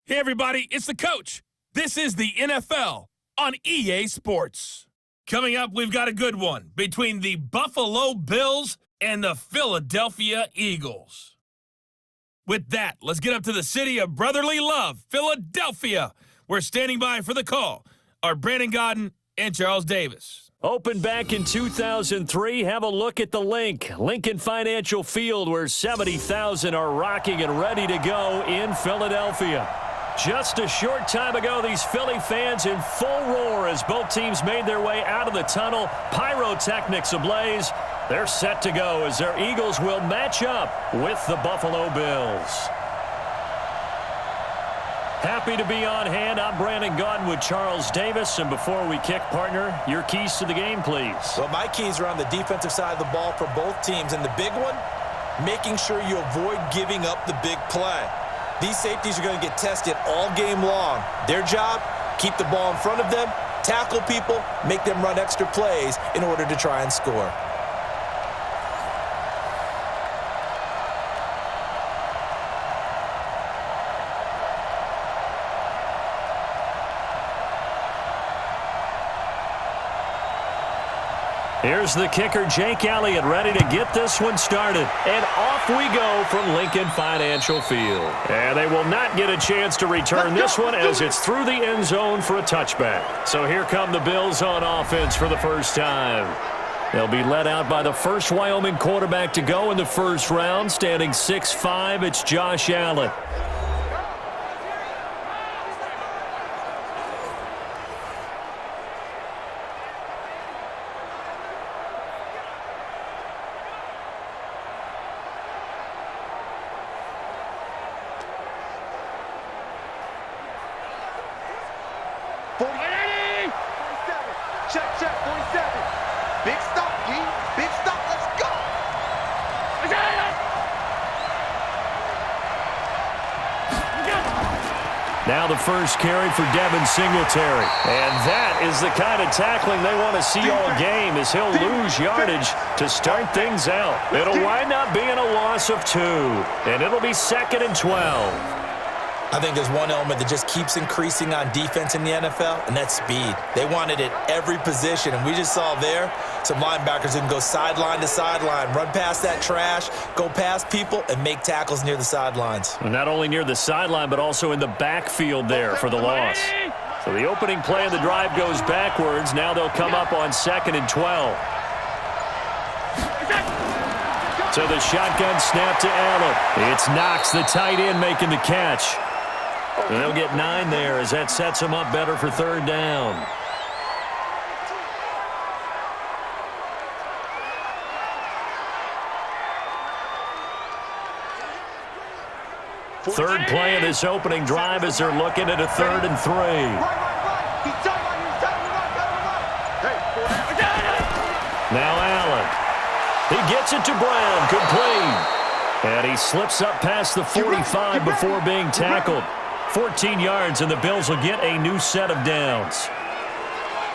Hey, everybody, it's the coach. This is the NFL on EA Sports. Coming up, we've got a good one between the Buffalo Bills and the Philadelphia Eagles. With that, let's get up to the city of brotherly love, Philadelphia. We're standing by for the call are Brandon Godden and Charles Davis. Opened back in 2003, have a look at the Lincoln Financial Field, where 70,000 are rocking and ready to go in Philadelphia. Just a short time ago, these Philly fans in full roar as both teams made their way out of the tunnel. Pyrotechnics ablaze. They're set to go as their Eagles will match up with the Buffalo Bills. Happy to be on hand. I'm Brandon Godden with Charles Davis. And before we kick, partner, your keys to the game, please. Well, my keys are on the defensive side of the ball for both teams. And the big one, making sure you avoid giving up the big play. These safeties are going to get tested all game long. Their job, keep the ball in front of them, tackle people, make them run extra plays in order to try and score. Here's the kicker, Jake Elliott, ready to get this one started. And off we go from Lincoln Financial Field. And they will not get a chance to return this one as it's through the end zone for a touchback. So here come the Bills on offense for the first time. They'll be led out by the first Wyoming quarterback to go in the first round, standing 6'5". It's Josh Allen. Now the first carry for Devin Singletary. And that is the kind of tackling they want to see all game, as he'll lose yardage to start things out. It'll wind up being a loss of 2, and it'll be 2nd and 12. I think there's one element that just keeps increasing on defense in the NFL, and that's speed. They want it at every position, and we just saw there some linebackers who can go sideline to sideline, run past that trash, go past people, and make tackles near the sidelines. And not only near the sideline, but also in the backfield there for the loss. So the opening play of the drive goes backwards. Now they'll come up on 2nd and 12. So the shotgun snap to Allen. It's Knox, the tight end, making the catch. And they'll get 9 there as that sets them up better for 3rd down. Third play of this opening drive as they're looking at a 3rd and 3. Now Allen. He gets it to Brown. Complete. And he slips up past the 45 before being tackled. 14 yards, and the Bills will get a new set of downs.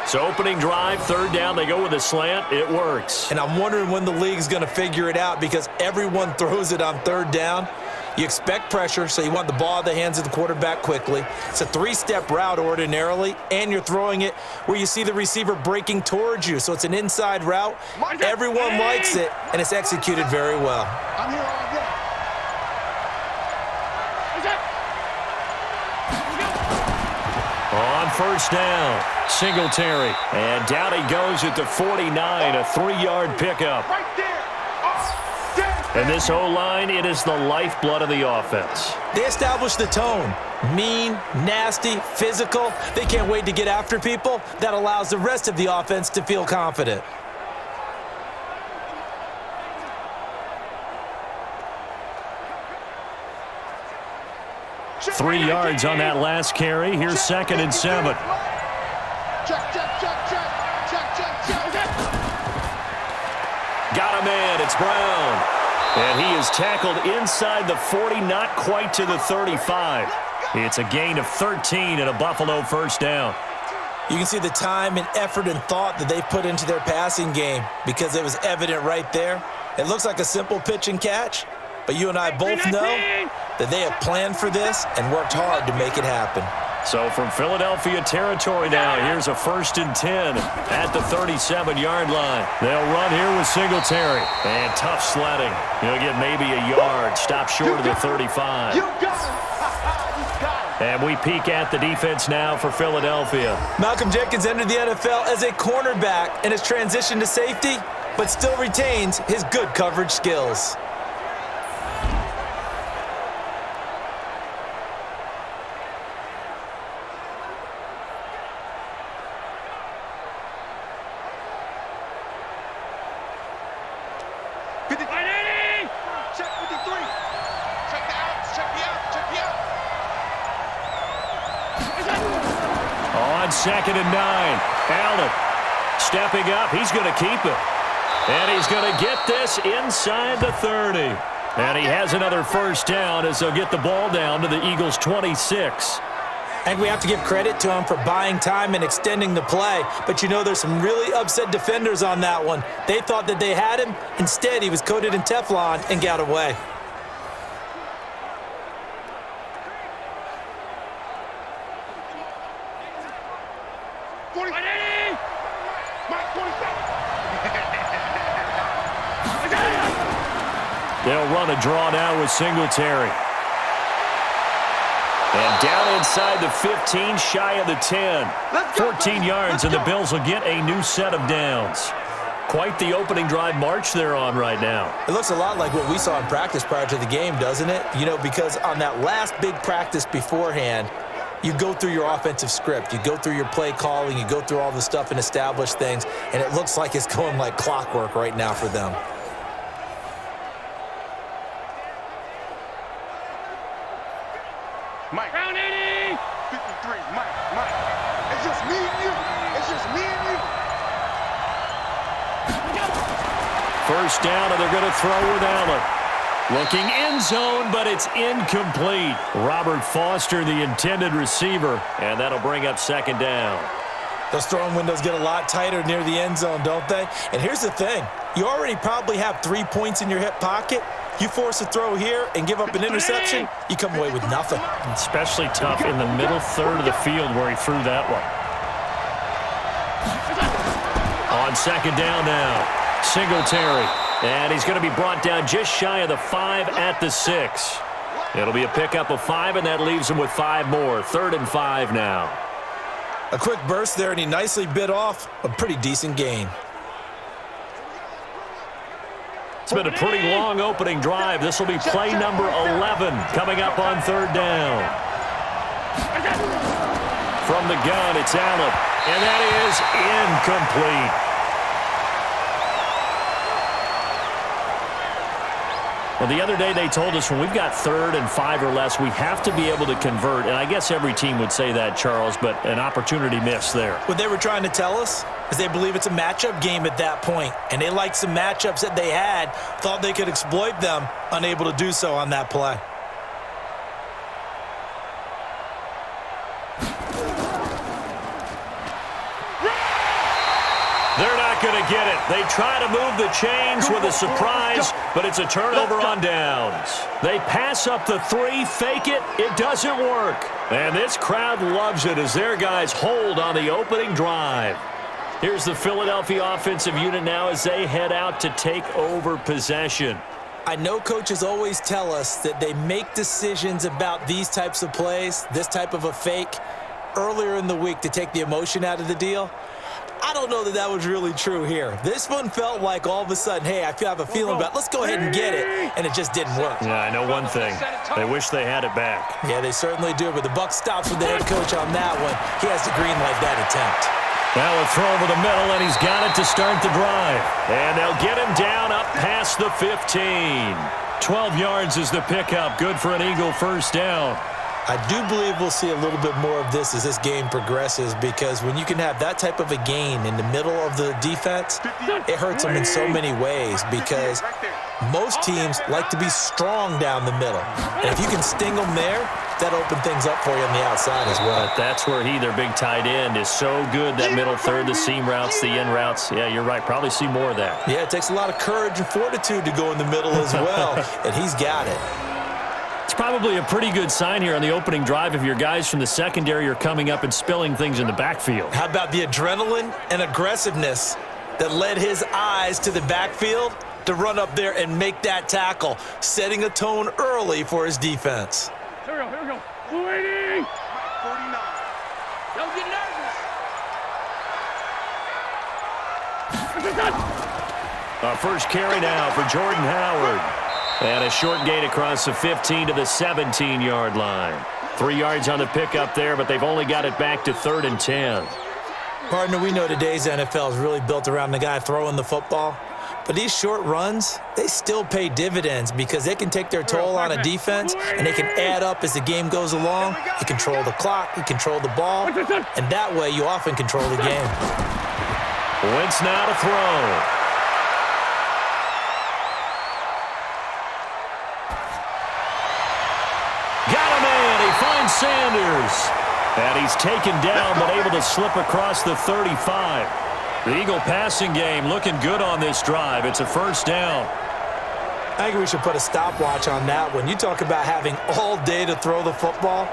So opening drive, 3rd down, they go with a slant. It works. And I'm wondering when the league's going to figure it out, because everyone throws it on 3rd down. You expect pressure, so you want the ball in the hands of the quarterback quickly. It's a 3-step route ordinarily, and you're throwing it where you see the receiver breaking towards you. So it's an inside route. Everyone likes it, and it's executed very well. I'm here all day. On 1st down, Singletary. And down he goes at the 49, a 3-yard pickup. And this O-line, it is the lifeblood of the offense. They establish the tone. Mean, nasty, physical. They can't wait to get after people. That allows the rest of the offense to feel confident. Three yards on that last carry. Here's 2nd and 7. Got a man. It's Brown. And he is tackled inside the 40, not quite to the 35. It's a gain of 13 and a Buffalo 1st down. You can see the time and effort and thought that they've put into their passing game, because it was evident right there. It looks like a simple pitch and catch, But you and I both know that they have planned for this and worked hard to make it happen. So from Philadelphia territory now, here's a 1st and 10 at the 37-yard line. They'll run here with Singletary. And tough sledding. He'll get maybe a yard. Stop short of the 35. And we peek at the defense now for Philadelphia. Malcolm Jenkins entered the NFL as a cornerback and has transitioned to safety, but still retains his good coverage skills. On 2nd and 9, Allen stepping up. He's going to keep it. And he's going to get this inside the 30. And he has another 1st down as they'll get the ball down to the Eagles' 26. I think we have to give credit to him for buying time and extending the play. But you know, there's some really upset defenders on that one. They thought that they had him. Instead, he was coated in Teflon and got away. They'll run a draw now with Singletary. And down inside the 15, shy of the 10. 14 yards, and the Bills will get a new set of downs. Quite the opening drive march they're on right now. It looks a lot like what we saw in practice prior to the game, doesn't it? You know, because on that last big practice beforehand, you go through your offensive script. You go through your play calling. You go through all the stuff and establish things. And it looks like it's going like clockwork right now for them. Mike. Round 80. 53. Mike. It's just me and you. It's just me and you. 1st down, and they're going to throw with Allen. Looking end zone, but it's incomplete. Robert Foster, the intended receiver, and that'll bring up 2nd down. Those throwing windows get a lot tighter near the end zone, don't they? And here's the thing. You already probably have 3 points in your hip pocket. You force a throw here and give up an interception, you come away with nothing. Especially tough in the middle third of the field where he threw that one. On 2nd down now, Singletary. And he's going to be brought down just shy of the 5 at the 6. It'll be a pickup of 5, and that leaves him with 5 more. 3rd and 5 now. A quick burst there, and he nicely bit off a pretty decent gain. It's been a pretty long opening drive. This will be play number 11 coming up on 3rd down. From the gun, it's Allen, and that is incomplete. Well, the other day they told us when we've got 3rd and 5 or less, we have to be able to convert. And I guess every team would say that, Charles, but an opportunity missed there. What they were trying to tell us is they believe it's a matchup game at that point. And they liked some matchups that they had, thought they could exploit them, unable to do so on that play. They're not going to get it. They try to move the chains with a surprise, but it's a turnover on downs. They pass up the 3, fake it. It doesn't work. And this crowd loves it as their guys hold on the opening drive. Here's the Philadelphia offensive unit now as they head out to take over possession. I know coaches always tell us that they make decisions about these types of plays, this type of a fake, earlier in the week to take the emotion out of the deal. I don't know that that was really true here. This one felt like all of a sudden, hey, I have a feeling about let's go ahead and get it, and it just didn't work. Yeah, I know one thing. They wish they had it back. Yeah, they certainly do, but the buck stops with the head coach on that one. He has to green light that attempt. Now a throw over the middle, and he's got it to start the drive. And they'll get him down up past the 15. 12 yards is the pickup. Good for an Eagle 1st down. I do believe we'll see a little bit more of this as this game progresses, because when you can have that type of a gain in the middle of the defense, it hurts them in so many ways, because most teams like to be strong down the middle. And if you can sting them there, that opened things up for you on the outside as well. But that's where their big tight end, is so good. That middle third, the seam routes, the in routes. Yeah, you're right. Probably see more of that. Yeah, it takes a lot of courage and fortitude to go in the middle as well, and he's got it. It's probably a pretty good sign here on the opening drive if your guys from the secondary are coming up and spilling things in the backfield. How about the adrenaline and aggressiveness that led his eyes to the backfield to run up there and make that tackle, setting a tone early for his defense. Here we go. Saweetie! 49. Don't get nervous. Our first carry now for Jordan Howard. And a short gain across the 15 to the 17-yard line. 3 yards on the pickup there, but they've only got it back to 3rd and 10. Partner, we know today's NFL is really built around the guy throwing the football. But these short runs, they still pay dividends because they can take their toll on a defense, and they can add up as the game goes along. You control the clock, you control the ball, and that way you often control the game. Wentz now to throw. Got a man. He finds Sanders. And he's taken down but able to slip across the 35. The Eagle passing game looking good on this drive. It's a first down. I think we should put a stopwatch on that one. You talk about having all day to throw the football,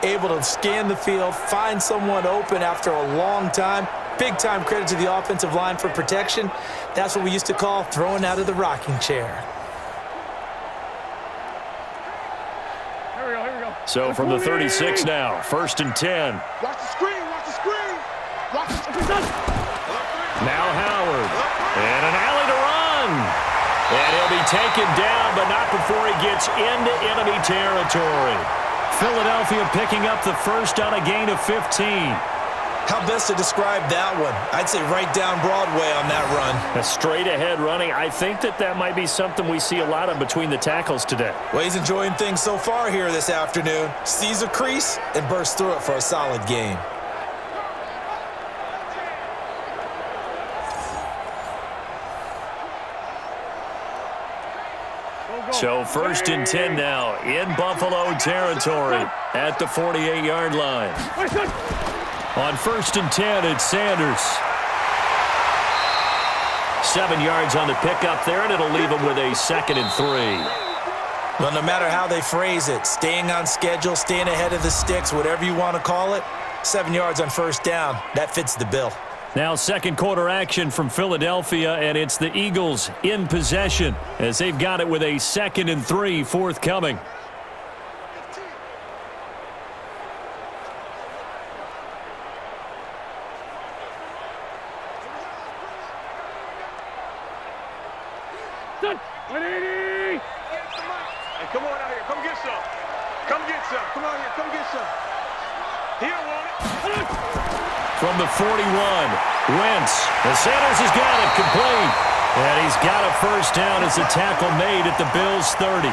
able to scan the field, find someone open after a long time. Big time credit to the offensive line for protection. That's what we used to call throwing out of the rocking chair. So from the 36 now, 1st and 10. Watch the screen. Now Howard. And an alley to run. And he'll be taken down, but not before he gets into enemy territory. Philadelphia picking up the first on a gain of 15. How best to describe that one? I'd say right down Broadway on that run. A straight ahead running. I think that might be something we see a lot of between the tackles today. Well, he's enjoying things so far here this afternoon. Sees a crease and bursts through it for a solid gain. So 1st and 10 now in Buffalo territory at the 48-yard line. On 1st and 10, it's Sanders. 7 yards on the pickup there, and it'll leave him with a 2nd and 3. Well, no matter how they phrase it, staying on schedule, staying ahead of the sticks, whatever you want to call it, 7 yards on first down, that fits the bill. Now second quarter action from Philadelphia, and it's the Eagles in possession as they've got it with a 2nd and 3 forthcoming. Hey, come on out here. Come get some. Come get some. Come out here. Come get some. He don't want it. From the 41, Wentz. And Sanders has got it complete. And he's got a first down as the tackle made at the Bills' 30.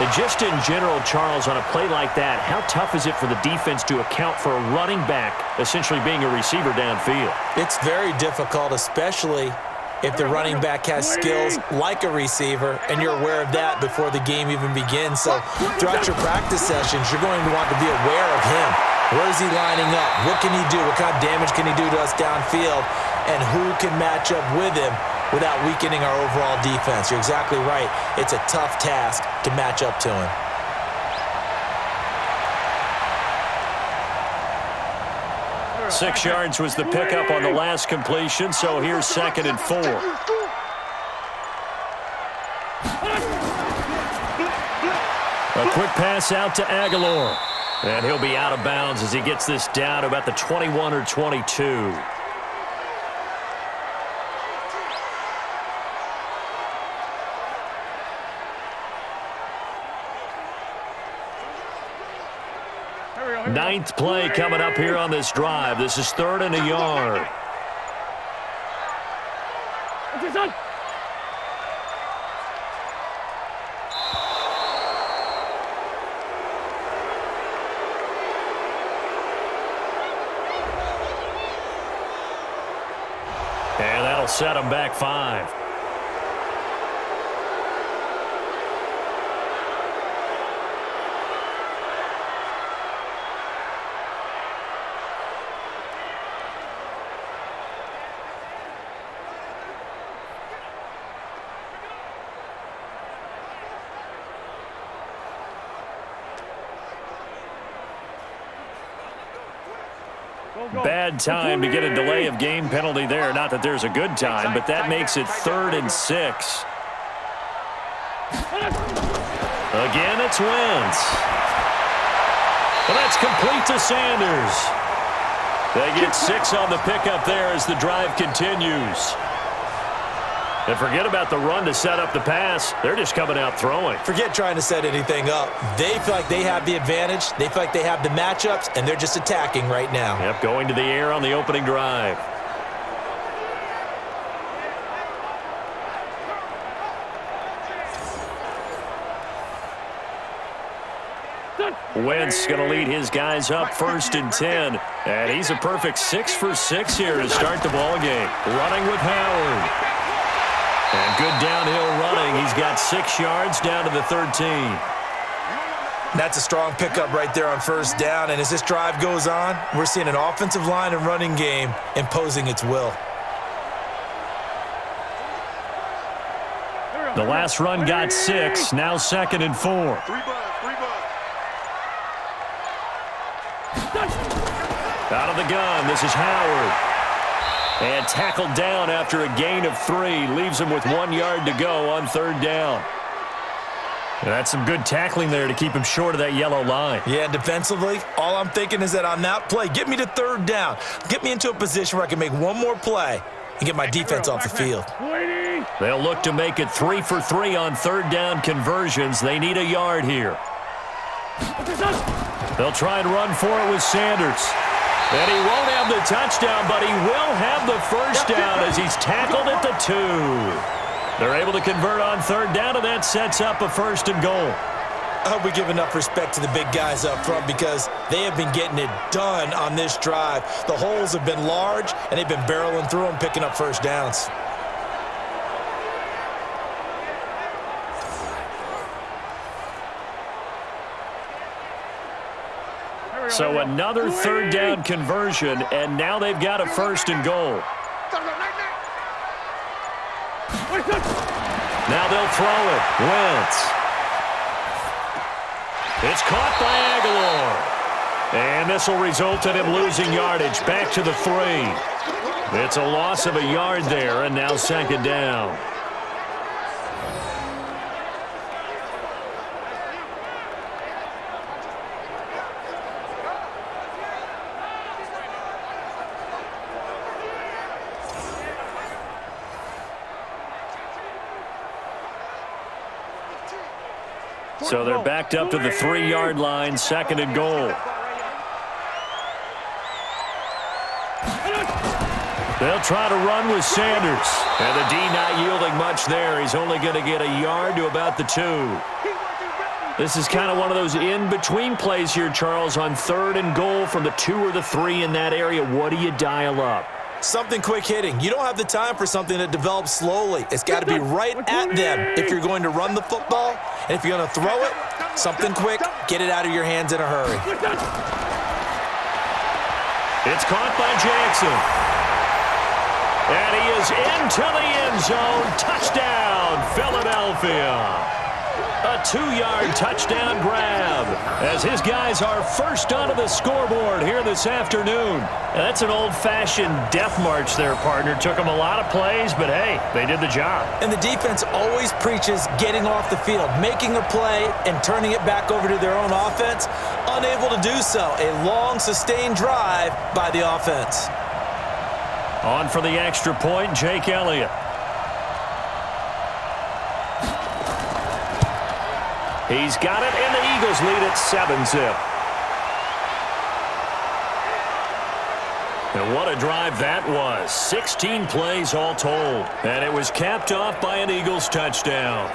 And just in general, Charles, on a play like that, how tough is it for the defense to account for a running back essentially being a receiver downfield? It's very difficult, especially if the running back has skills like a receiver, and you're aware of that before the game even begins. So throughout your practice sessions, you're going to want to be aware of him. Where is he lining up? What can he do? What kind of damage can he do to us downfield? And who can match up with him without weakening our overall defense? You're exactly right. It's a tough task to match up to him. Six yards was the pickup on the last completion, so here's 2nd and 4. A quick pass out to Aguilar. And he'll be out of bounds as he gets this down to about the 21 or 22. Ninth play coming up here on this drive. This is 3rd and a yard. And that'll set him back 5. Bad time to get a delay of game penalty there. Not that there's a good time, but that makes it 3rd and 6. Again, it's Wentz. Well, that's complete to Sanders. They get 6 on the pickup there as the drive continues. And forget about the run to set up the pass. They're just coming out throwing. Forget trying to set anything up. They feel like they have the advantage. They feel like they have the matchups, and they're just attacking right now. Yep, going to the air on the opening drive. Wentz going to lead his guys up 1st and 10. And he's a perfect 6 for 6 here to start the ball game. Running with Howard. And good downhill running. He's got 6 yards down to the 13. That's a strong pickup right there on 1st down. And as this drive goes on, we're seeing an offensive line and running game imposing its will. The last run got 6. Now 2nd and 4. Out of the gun, this is Howard. And tackled down after a gain of 3. Leaves him with 1 yard to go on 3rd down. That's some good tackling there to keep him short of that yellow line. Yeah, defensively, all I'm thinking is that on that play, get me to 3rd down. Get me into a position where I can make one more play and get my defense off the field. They'll look to make it 3 for 3 on 3rd down conversions. They need a yard here. They'll try and run for it with Sanders. And he won't have the touchdown, but he will have the 1st down as he's tackled at the 2. They're able to convert on 3rd down, and that sets up a 1st and goal. I hope we give enough respect to the big guys up front because they have been getting it done on this drive. The holes have been large, and they've been barreling through them, picking up 1st downs. So another 3rd down conversion, and now they've got a 1st and goal. Now they'll throw it. Wentz. It's caught by Aguilar. And this will result in him losing yardage back to the 3. It's a loss of a yard there, and now 2nd down. So they're backed up to the 3-yard line, 2nd and goal. They'll try to run with Sanders. And the D not yielding much there. He's only going to get a yard to about the 2. This is kind of one of those in-between plays here, Charles, on 3rd and goal from the 2 or the 3 in that area. What do you dial up? Something quick hitting. You don't have the time for something that develops slowly. It's got to be right at them if you're going to run the football. And if you're going to throw it, something quick, get it out of your hands in a hurry. It's caught by Jackson. And he is into the end zone. Touchdown, Philadelphia. A 2-yard touchdown grab as his guys are first onto the scoreboard here this afternoon. And that's an old-fashioned death march there, partner. Took them a lot of plays, but hey, they did the job. And the defense always preaches getting off the field, making a play and turning it back over to their own offense. Unable to do so. A long, sustained drive by the offense. On for the extra point, Jake Elliott. He's got it, and the Eagles lead at 7-zip. And what a drive that was. 16 plays all told. And it was capped off by an Eagles touchdown.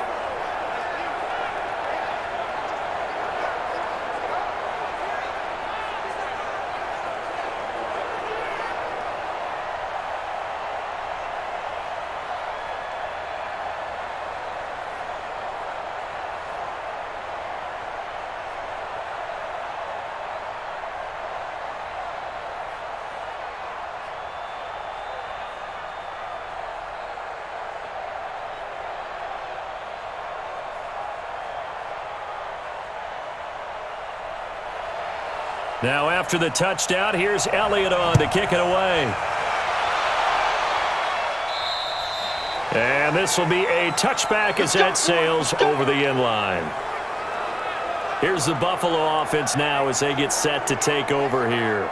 Now after the touchdown, here's Elliott on to kick it away. And this will be a touchback as that sails over the end line. Here's the Buffalo offense now as they get set to take over here.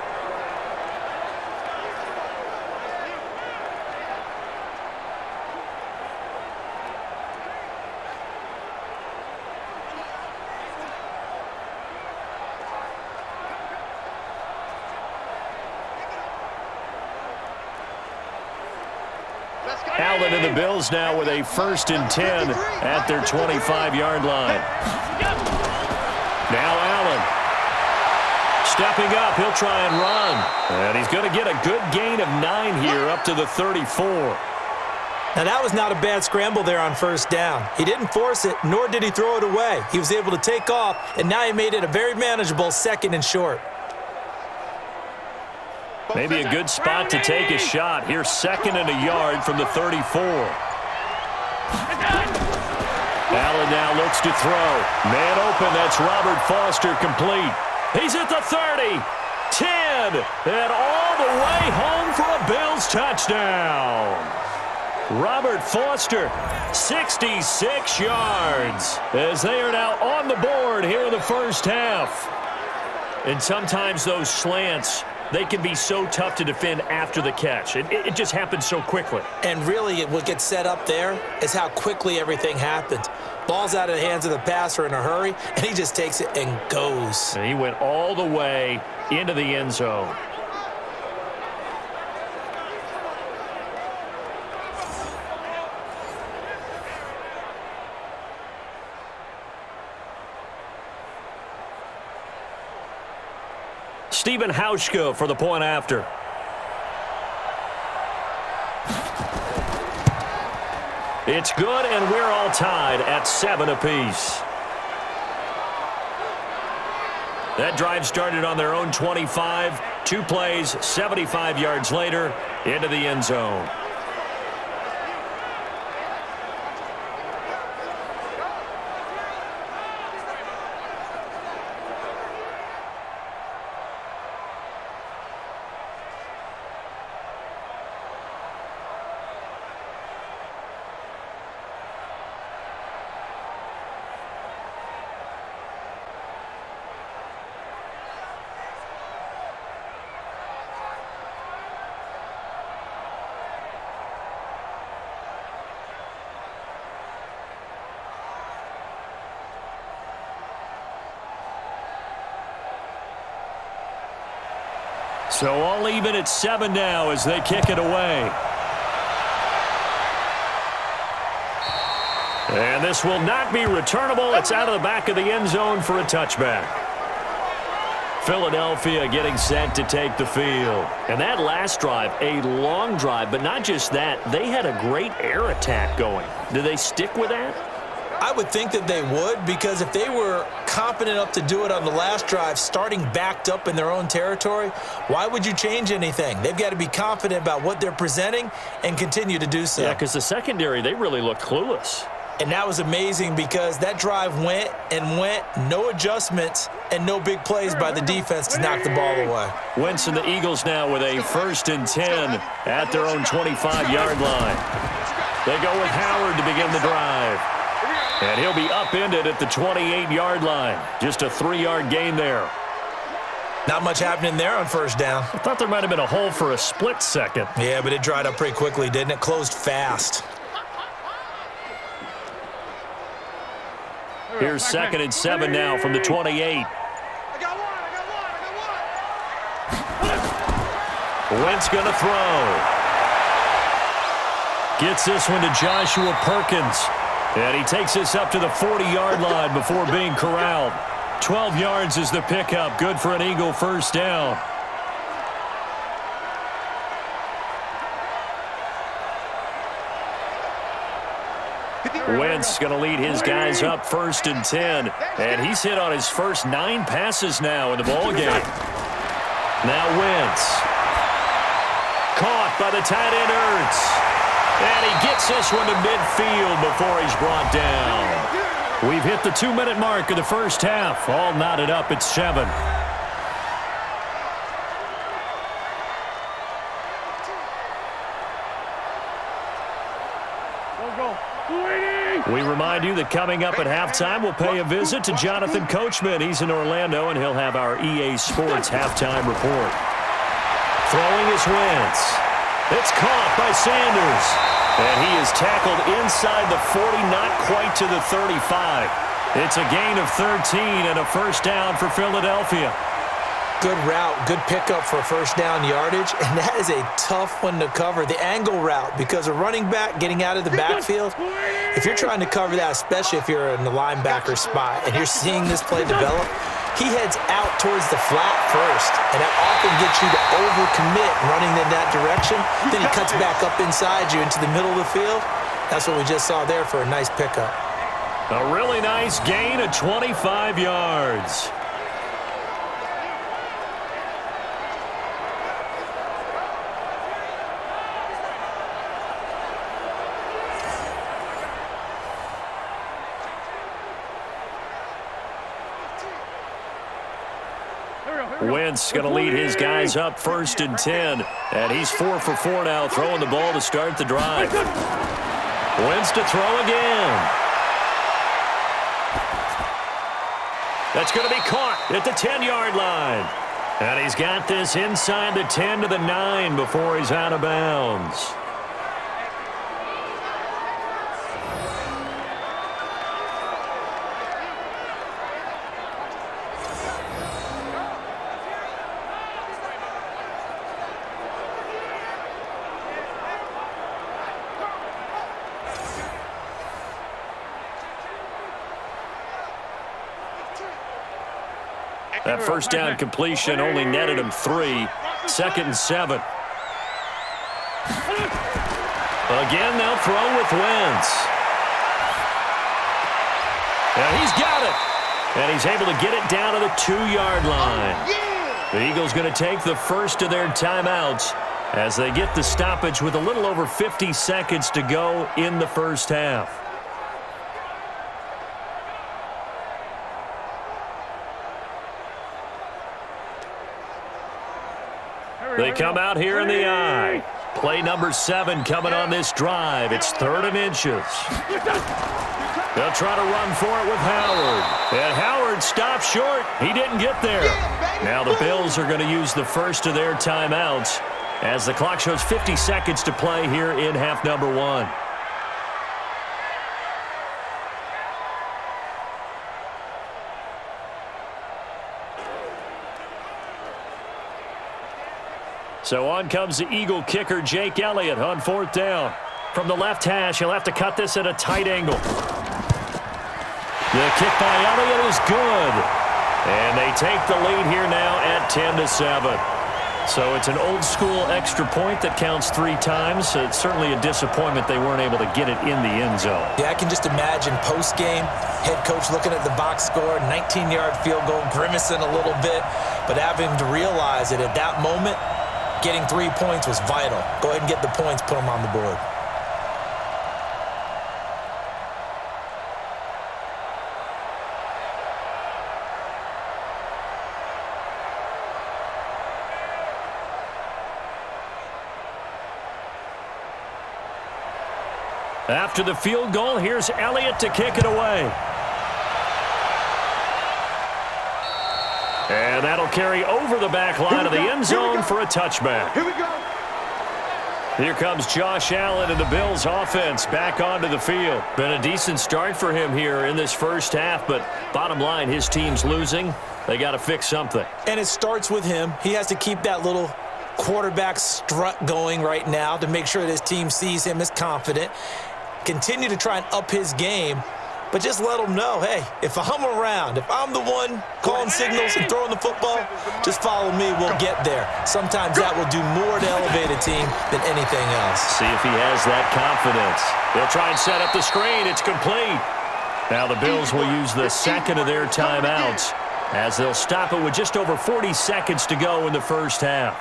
Allen and the Bills now with a 1st and 10 at their 25-yard line. Now Allen. Stepping up, he'll try and run. And he's going to get a good gain of 9 here up to the 34. Now that was not a bad scramble there on 1st down. He didn't force it, nor did he throw it away. He was able to take off, and now he made it a very manageable 2nd and short. Maybe a good spot to take a shot. Here's 2nd and a yard from the 34. Allen now looks to throw. Man open, that's Robert Foster complete. He's at the 30, 10, and all the way home for a Bills touchdown. Robert Foster, 66 yards, as they are now on the board here in the 1st half. And sometimes those slants, they can be so tough to defend after the catch. It just happens so quickly. And really, what gets set up there is how quickly everything happens. Ball's out of the hands of the passer in a hurry, and he just takes it and goes. And he went all the way into the end zone. Stephen Hauschka for the point after. It's good, and we're all tied at 7 apiece. That drive started on their own 25. 2 plays, 75 yards later, into the end zone. So all even at 7 now as they kick it away. And this will not be returnable. It's out of the back of the end zone for a touchback. Philadelphia getting set to take the field. And that last drive, a long drive, but not just that. They had a great air attack going. Do they stick with that? I would think that they would, because if they were confident enough to do it on the last drive, starting backed up in their own territory, why would you change anything? They've got to be confident about what they're presenting and continue to do so. Yeah, because the secondary, they really looked clueless. And that was amazing because that drive went and went, no adjustments, and no big plays by the defense to knock the ball away. Wentz and the Eagles now with a 1st and 10 at their own 25-yard line. They go with Howard to begin the drive. And he'll be upended at the 28-yard line. Just a 3-yard gain there. Not much happening there on 1st down. I thought there might have been a hole for a split second. Yeah, but it dried up pretty quickly, didn't it? Closed fast. Here's 2nd and 7 now from the 28. Wentz going to throw. Gets this one to Joshua Perkins. And he takes this up to the 40-yard line before being corralled. 12 yards is the pickup. Good for an Eagle 1st down. Wentz going to lead his guys up 1st and 10. And he's hit on his first 9 passes now in the ballgame. Now Wentz. Caught by the tight end Ertz. And he gets this one to midfield before he's brought down. We've hit the 2-minute mark of the 1st half. All knotted up at 7. We remind you that coming up at halftime, we'll pay a visit to Jonathan Coachman. He's in Orlando, and he'll have our EA Sports halftime report. Throwing is Wentz. It's caught by Sanders. And he is tackled inside the 40, not quite to the 35. It's a gain of 13 and a first down for Philadelphia. Good route, good pickup for first down yardage, and that is a tough one to cover, the angle route, because a running back getting out of the backfield, if you're trying to cover that, especially if you're in the linebacker spot and you're seeing this play develop, he heads out towards the flat first, and that often gets you to overcommit running in that direction. Then he cuts back up inside you into the middle of the field. That's what we just saw there for a nice pickup. A really nice gain of 25 yards. Wentz going to lead his guys up 1st and 10. And he's 4 for 4 now, throwing the ball to start the drive. Wentz to throw again. That's going to be caught at the 10-yard line. And he's got this inside the 10 to the 9 before he's out of bounds. That first down completion only netted him 3. 2nd and 7. Again, they'll throw with Wentz. And he's got it. And he's able to get it down to the 2-yard line. The Eagles going to take the first of their timeouts as they get the stoppage with a little over 50 seconds to go in the first half. They come out here in the eye. Play number 7 coming on this drive. It's 3rd and inches. They'll try to run for it with Howard. And Howard stops short. He didn't get there. Now the Bills are going to use the first of their timeouts as the clock shows 50 seconds to play here in half number 1. So on comes the Eagle kicker, Jake Elliott, on 4th down. From the left hash, he'll have to cut this at a tight angle. The kick by Elliott is good. And they take the lead here now at 10-7. So it's an old-school extra point that counts 3 times. So it's certainly a disappointment they weren't able to get it in the end zone. Yeah, I can just imagine post-game, head coach looking at the box score, 19-yard field goal, grimacing a little bit, but having to realize that at that moment, getting 3 points was vital. Go ahead and get the points, put them on the board. After the field goal, here's Elliott to kick it away. And that'll carry over the back line of the end zone for a touchback. Here we go. Here comes Josh Allen and the Bills offense back onto the field. Been a decent start for him here in this first half, but bottom line, his team's losing. They got to fix something. And it starts with him. He has to keep that little quarterback strut going right now to make sure that his team sees him as confident. Continue to try and up his game, but just let him know, hey, if I'm around, if I'm the one calling signals and throwing the football, just follow me, we'll get there. Sometimes that will do more to elevate a team than anything else. See if he has that confidence. They'll try and set up the screen. It's complete. Now the Bills will use the second of their timeouts as they'll stop it with just over 40 seconds to go in the first half.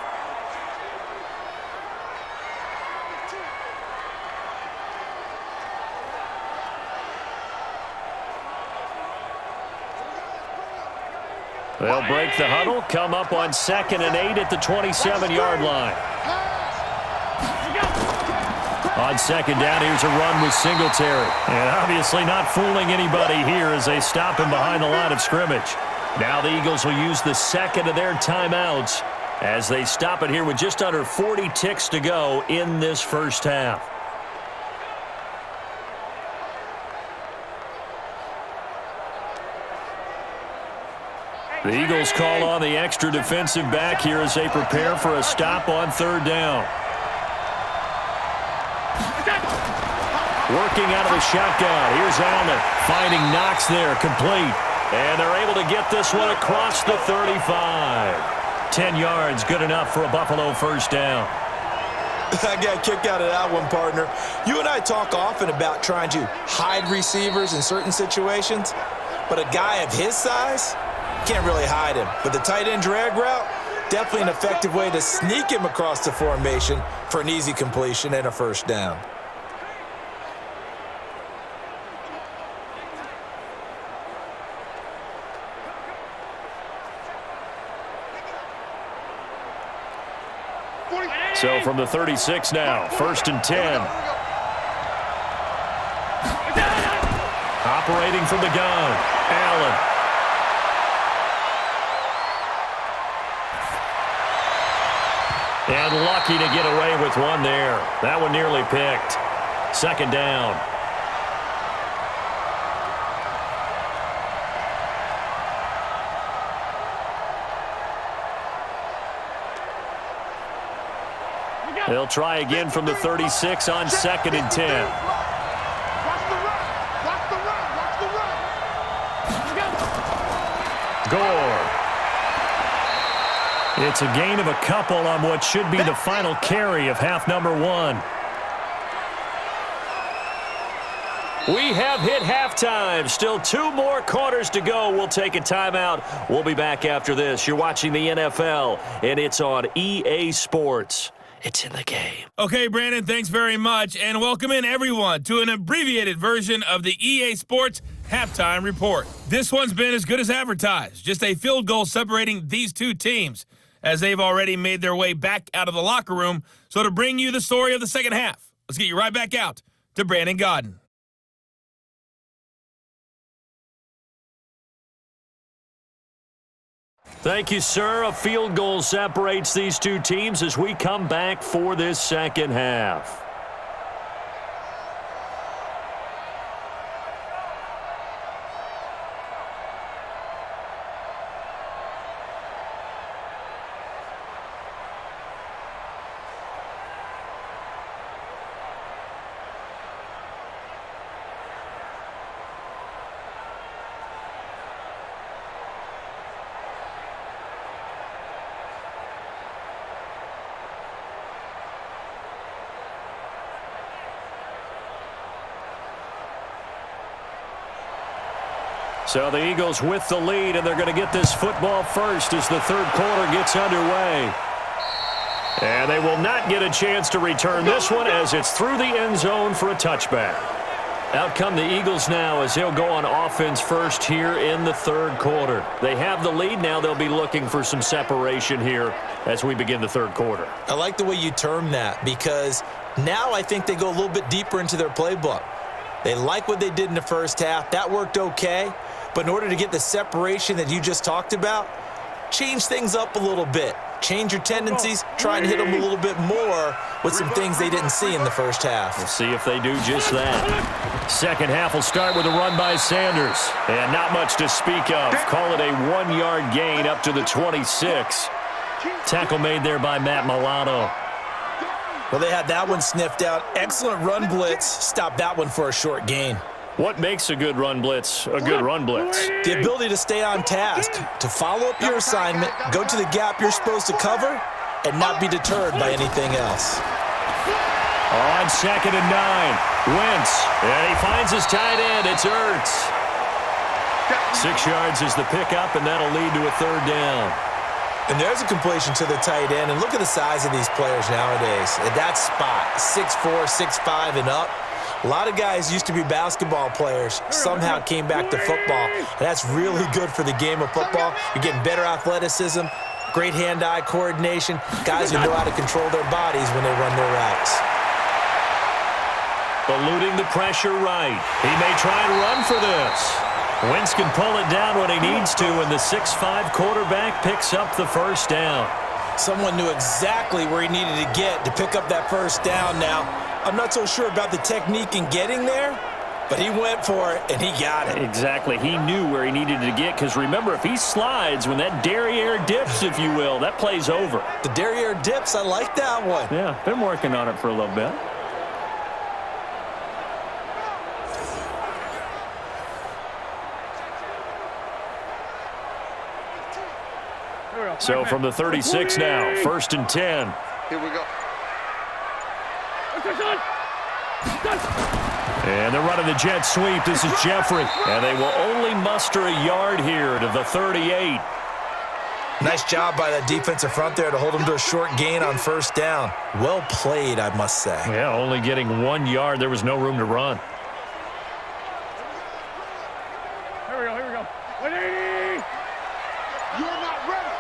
They'll break the huddle, come up on 2nd and 8 at the 27-yard line. On second down, here's a run with Singletary. And obviously not fooling anybody here as they stop him behind the line of scrimmage. Now the Eagles will use the second of their timeouts as they stop it here with just under 40 ticks to go in this first half. The Eagles call on the extra defensive back here as they prepare for a stop on third down. Working out of the shotgun. Here's Allen finding Knox there, complete. And they're able to get this one across the 35. 10 yards, good enough for a Buffalo first down. I got a kick out of that one, partner. You and I talk often about trying to hide receivers in certain situations, but a guy of his size can't really hide him. But the tight end drag route, definitely an effective way to sneak him across the formation for an easy completion and a first down. So from the 36 now, 1st and 10. Operating from the gun, Allen. And lucky to get away with one there. That one nearly picked. Second down. They'll try again from the 36 on 2nd and 10. Gore. It's a gain of a couple on what should be the final carry of half number 1. We have hit halftime. Still 2 more quarters to go. We'll take a timeout. We'll be back after this. You're watching the NFL, and it's on EA Sports. It's in the game. Okay, Brandon, thanks very much. And welcome in, everyone, to an abbreviated version of the EA Sports Halftime Report. This one's been as good as advertised. Just a field goal separating these two teams, as they've already made their way back out of the locker room. So to bring you the story of the second half, let's get you right back out to Brandon Godden. Thank you, sir. A field goal separates these two teams as we come back for this second half. So the Eagles with the lead, and they're going to get this football first as the third quarter gets underway. And they will not get a chance to return this one as it's through the end zone for a touchback. Out come the Eagles now as they'll go on offense first here in the third quarter. They have the lead. Now they'll be looking for some separation here as we begin the third quarter. I like the way you term that because now I think they go a little bit deeper into their playbook. They like what they did in the first half. That worked okay. But in order to get the separation that you just talked about, change things up a little bit. Change your tendencies, try and hit them a little bit more with some things they didn't see in the first half. We'll see if they do just that. Second half will start with a run by Sanders. And not much to speak of. Call it a 1-yard gain up to the 26. Tackle made there by Matt Milano. Well, they had that one sniffed out. Excellent run blitz. Stopped that one for a short gain. What makes a good run blitz a good run blitz? The ability to stay on task, to follow up your assignment, go to the gap you're supposed to cover, and not be deterred by anything else. On 2nd and 9, Wentz, and he finds his tight end. It's Ertz. 6 yards is the pickup, and that'll lead to a third down. And there's a completion to the tight end, and look at the size of these players nowadays. At that spot, 6'4", 6'5", and up. A lot of guys used to be basketball players, somehow came back to football. And that's really good for the game of football. You're getting better athleticism, great hand-eye coordination, guys who know how to control their bodies when they run their routes. Eluding the pressure right. He may try and run for this. Wentz can pull it down when he needs to, and the 6'5" quarterback picks up the first down. Someone knew exactly where he needed to get to pick up that first down. Now, I'm not so sure about the technique in getting there, but he went for it, and he got it. Exactly. He knew where he needed to get, because remember, if he slides, when that derriere dips, if you will, that play's over. The derriere dips, I like that one. Yeah, been working on it for a little bit. So from the 36 now, 1st and 10. Here we go. And they're running the jet sweep. This is Jeffrey. And they will only muster a yard here to the 38. Nice job by that defensive front there to hold him to a short gain on first down. Well played, I must say. Yeah, only getting 1 yard. There was no room to run. Here we go. 180. You're not ready.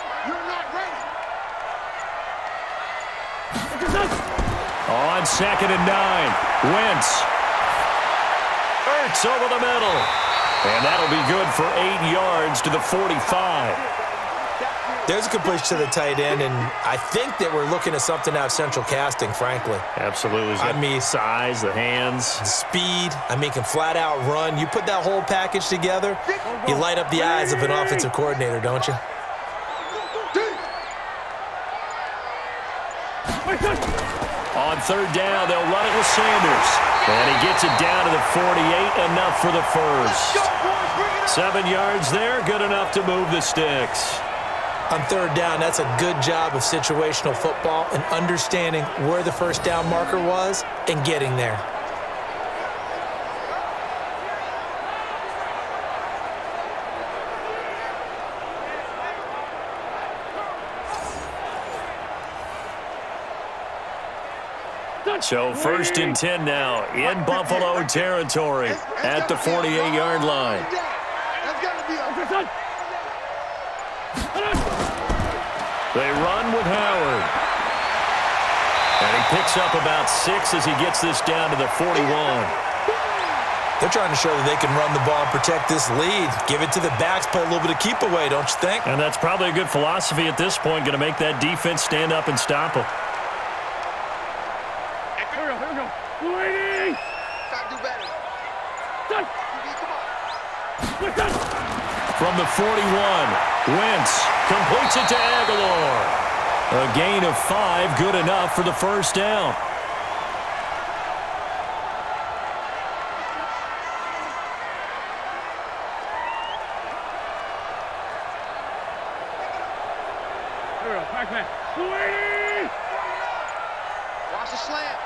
On 2nd and 9. Wentz. Hurts over the middle. And that'll be good for 8 yards to the 45. There's a completion to the tight end, and I think that we're looking at something out of central casting, frankly. Absolutely. I mean, size, the hands. Speed, can flat out run. You put that whole package together, you light up the eyes of an offensive coordinator, don't you? On 3rd down, they'll run it with Sanders. And he gets it down to the 48, enough for the first. 7 yards there, good enough to move the sticks. On 3rd down, that's a good job of situational football and understanding where the first down marker was and getting there. So 1st and 10 now in Buffalo territory at the 48-yard line. They run with Howard. And he picks up about 6 as he gets this down to the 41. They're trying to show that they can run the ball and protect this lead. Give it to the backs, play a little bit of keep away, don't you think? And that's probably a good philosophy at this point, going to make that defense stand up and stop them. From the 41, Wentz completes it to Aguilar. A gain of 5, good enough for the first down. Here we go, Pac-Man. Saweetie! Watch the slant.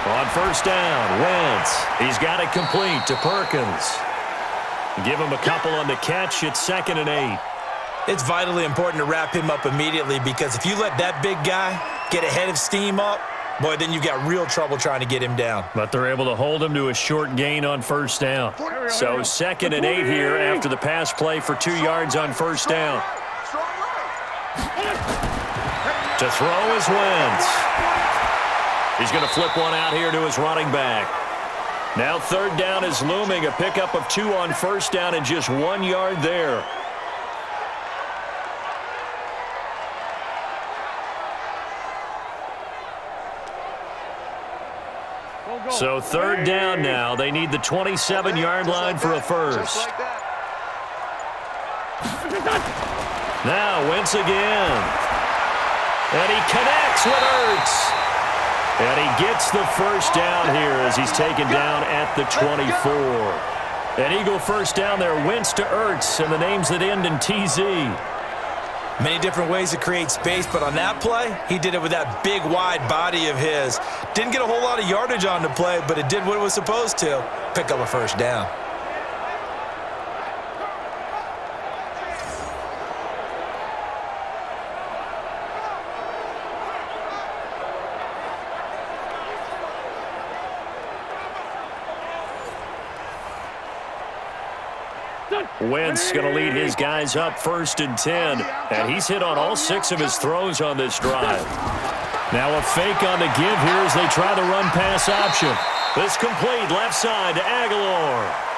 On first down, Wentz. He's got it complete to Perkins. Give him a couple on the catch. It's 2nd and 8. It's vitally important to wrap him up immediately, because if you let that big guy get ahead of steam up, boy, then you've got real trouble trying to get him down. But they're able to hold him to a short gain on first down. So 2nd and 8 here after the pass play for 2 yards on first down. To throw is Wentz. He's going to flip one out here to his running back. Now 3rd down is looming. A pickup of 2 on first down and just 1 yard there. So 3rd down now. They need the 27-yard line for a first. Now Wentz again. And he connects with Ertz. And he gets the first down here as he's taken down at the 24. An Eagle first down there, Wentz to Ertz, and the names that end in TZ. Many different ways to create space, but on that play, he did it with that big, wide body of his. Didn't get a whole lot of yardage on the play, but it did what it was supposed to, pick up a first down. Wentz going to lead his guys up 1st and 10, and he's hit on all 6 of his throws on this drive. Now a fake on the give here as they try the run-pass option. This complete left side to Aguilar.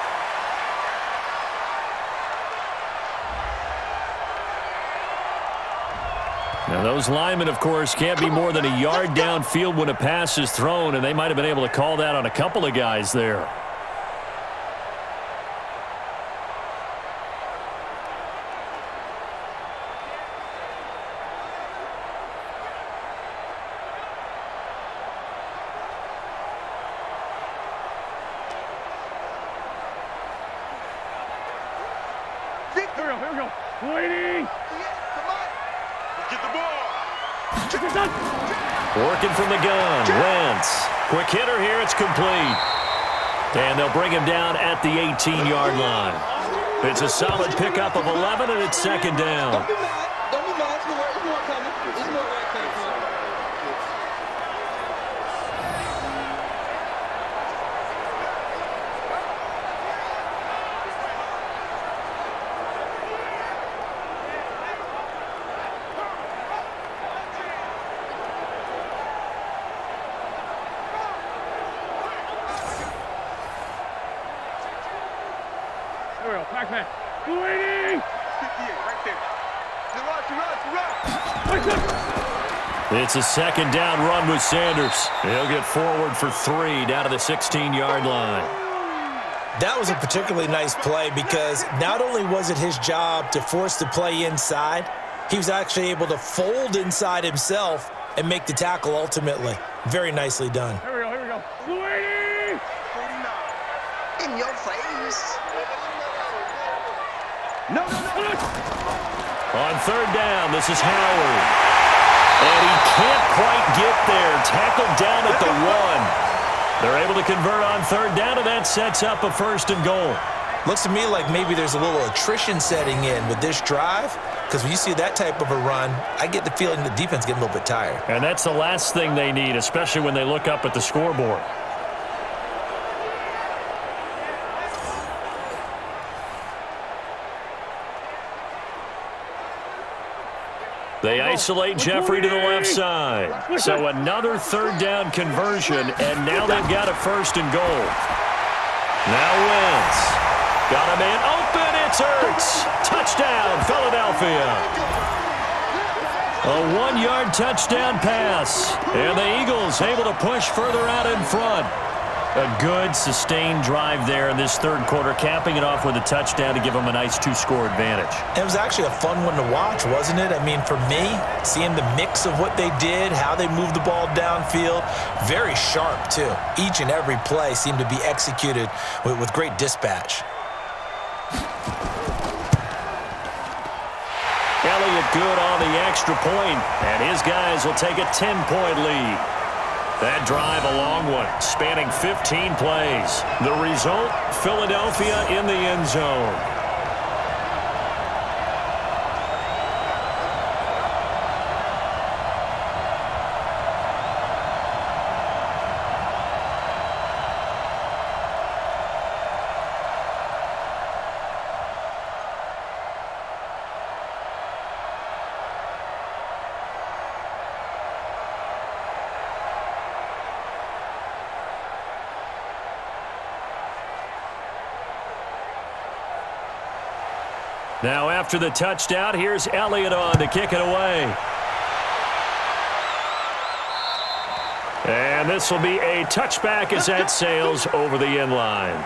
Now those linemen, of course, can't be more than a yard downfield when a pass is thrown, and they might have been able to call that on a couple of guys there. Here we go. Waiting. Get the ball. Working from the gun. Wentz. Quick hitter here. It's complete. And they'll bring him down at the 18-yard line. It's a solid pickup of 11, and it's second down. Don't be mad. Don't be mad. It's more coming. It's more where it came from. Here we go. Pac-Man. Waiting. 58 right there. It's a second down run with Sanders. He'll get forward for 3 down to the 16-yard line. That was a particularly nice play because not only was it his job to force the play inside, he was actually able to fold inside himself and make the tackle ultimately. Very nicely done. Here we go. Here we go. Waiting. 49. In your face. No. On third down, this is Howard. And he can't quite get there. Tackled down at the 1. They're able to convert on third down, and that sets up a first and goal. Looks to me like maybe there's a little attrition setting in with this drive because when you see that type of a run, I get the feeling the defense getting a little bit tired. And that's the last thing they need, especially when they look up at the scoreboard. They isolate Jeffrey to the left side. So another third down conversion, and now they've got a first and goal. Now Wentz. Got a man open. It's Ertz. Touchdown, Philadelphia. A 1-yard touchdown pass. And the Eagles able to push further out in front. A good, sustained drive there in this third quarter, capping it off with a touchdown to give them a nice 2-score advantage. It was actually a fun one to watch, wasn't it? I mean, for me, seeing the mix of what they did, how they moved the ball downfield, very sharp, too. Each and every play seemed to be executed with great dispatch. Elliott good on the extra point, and his guys will take a 10-point lead. That drive a long one, spanning 15 plays. The result, Philadelphia in the end zone. Now after the touchdown, here's Elliott on to kick it away. And this will be a touchback as that sails over the end line.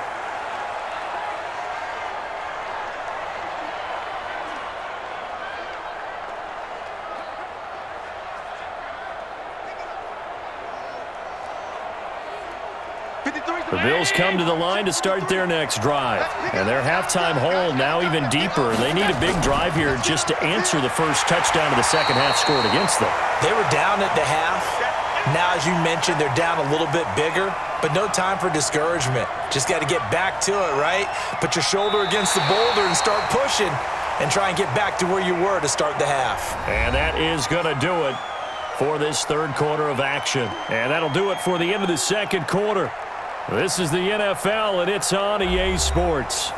The Bills come to the line to start their next drive. And their halftime hole now even deeper. They need a big drive here just to answer the first touchdown of the second half scored against them. They were down at the half. Now, as you mentioned, they're down a little bit bigger, but no time for discouragement. Just got to get back to it, right? Put your shoulder against the boulder and start pushing and try and get back to where you were to start the half. And that is going to do it for this third quarter of action. And that'll do it for the end of the second quarter. This is the NFL, and it's on EA Sports.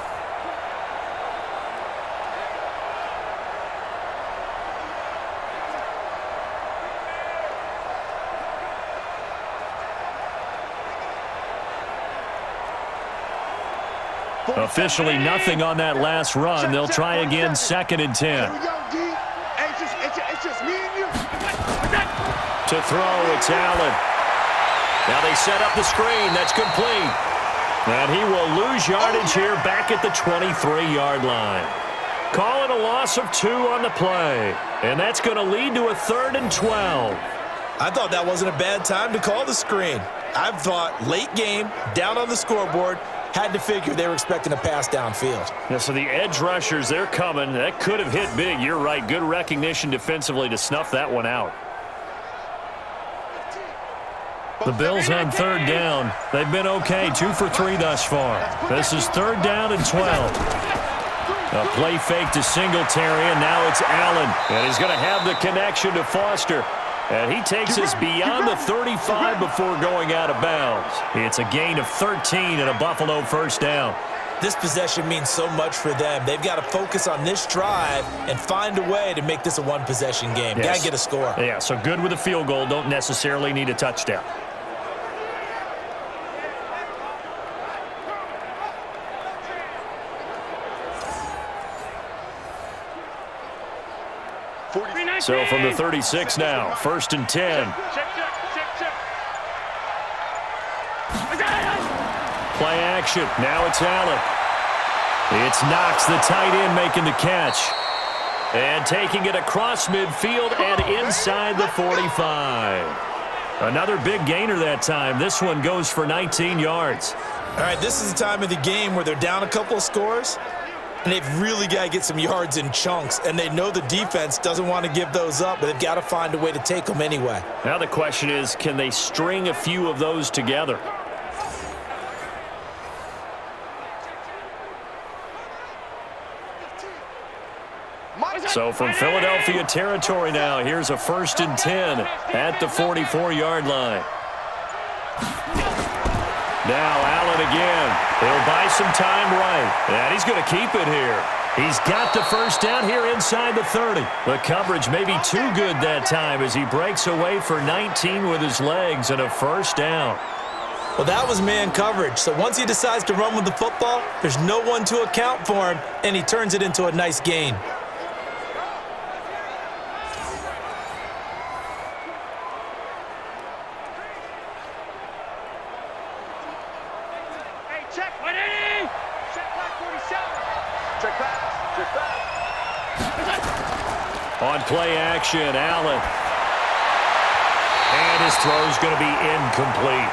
Officially nothing on that last run. They'll try again, 2nd and 10. Here we go, D. Hey, it's just me and you. To throw, it's Allen. Now they set up the screen. That's complete. And he will lose yardage here back at the 23-yard line. Call it a loss of 2 on the play. And that's going to lead to a 3rd and 12. I thought that wasn't a bad time to call the screen. I thought late game, down on the scoreboard, had to figure they were expecting a pass downfield. Yeah, so the edge rushers, they're coming. That could have hit big. You're right. Good recognition defensively to snuff that one out. The Bills on 3rd down. They've been okay, 2 for 3 thus far. This is 3rd down and 12. A play fake to Singletary, and now it's Allen. And he's going to have the connection to Foster. And he takes us beyond the 35 before going out of bounds. It's a gain of 13 and a Buffalo 1st down. This possession means so much for them. They've got to focus on this drive and find a way to make this a one-possession game. Yes. Got to get a score. Yeah, so good with a field goal. Don't necessarily need a touchdown. So from the 36 now, 1st and 10. Play action. Now it's Allen. It's Knox, the tight end, making the catch. And taking it across midfield and inside the 45. Another big gainer that time. This one goes for 19 yards. All right, this is the time of the game where they're down a couple of scores, and they've really got to get some yards in chunks, and they know the defense doesn't want to give those up, but they've got to find a way to take them anyway. Now the question is, can they string a few of those together? So from Philadelphia territory now, here's a 1st and 10 at the 44-yard line. Now Allen again. He'll buy some time right. And he's going to keep it here. He's got the 1st down here inside the 30. The coverage may be too good that time as he breaks away for 19 with his legs and a 1st down. Well, that was man coverage. So once he decides to run with the football, there's no one to account for him, and he turns it into a nice gain. On play action, Allen. And his throw's going to be incomplete.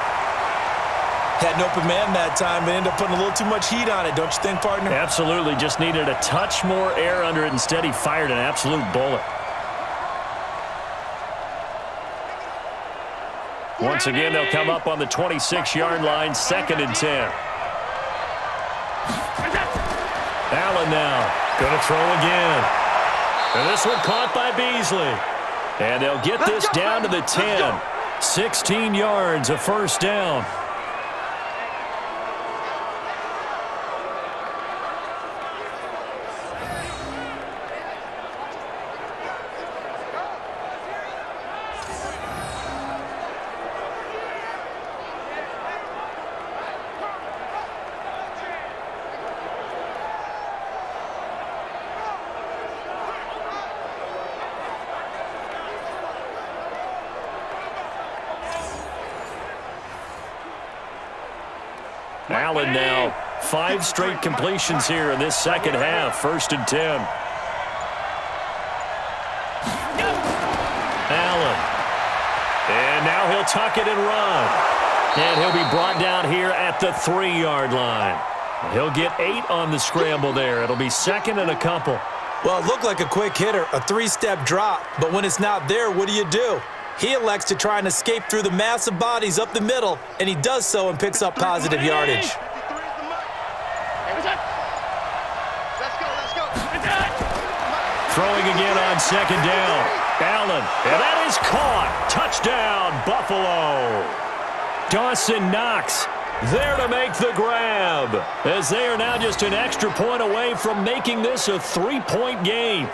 Had an open man that time, but ended up putting a little too much heat on it, don't you think, partner? Absolutely. Just needed a touch more air under it. Instead, he fired an absolute bullet. Once again, they'll come up on the 26-yard line, 2nd and 10. Allen now going to throw again. And this one caught by Beasley. And they'll get this down to the 10. 16 yards, a 1st down. Allen now, 5 straight completions here in this 2nd half, 1st and 10. Allen. And now he'll tuck it and run. And he'll be brought down here at the 3-yard line. He'll get 8 on the scramble there. It'll be 2nd and a couple. Well, it looked like a quick hitter, a 3-step drop, but when it's not there, what do? He elects to try and escape through the massive bodies up the middle, and he does so and picks up positive yardage. Throwing again on 2nd down. Allen, and that is caught. Touchdown, Buffalo. Dawson Knox there to make the grab, as they are now just an extra point away from making this a 3-point game.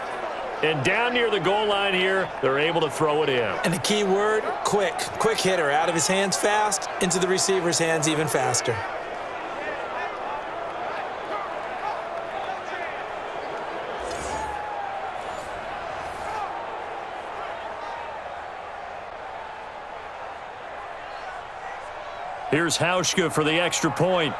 And down near the goal line here, they're able to throw it in. And the key word, quick. Quick hitter, out of his hands fast, into the receiver's hands even faster. Here's Hauschka for the extra point.